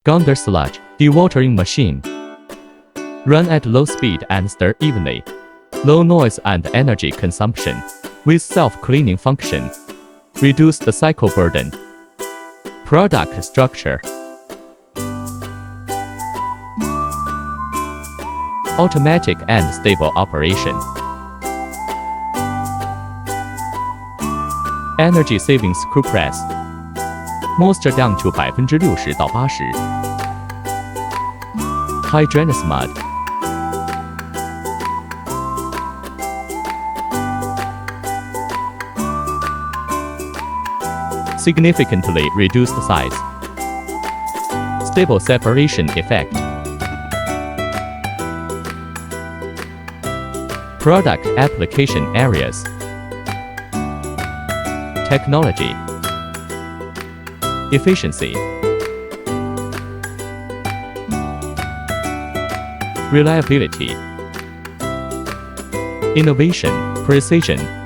Gondor Sludge Dewatering Machine. Run at low speed and stir evenly. Low noise and energy consumption. With self-cleaning function. Reduce the cycle burden. Product structure. Automatic and stable operation. Energy savings screw press. Moisture down to 60%到80%. Hydranous mud. Significantly reduced size. Stable separation effect. Product application areas. Technology. Efficiency. Reliability. Innovation, precision.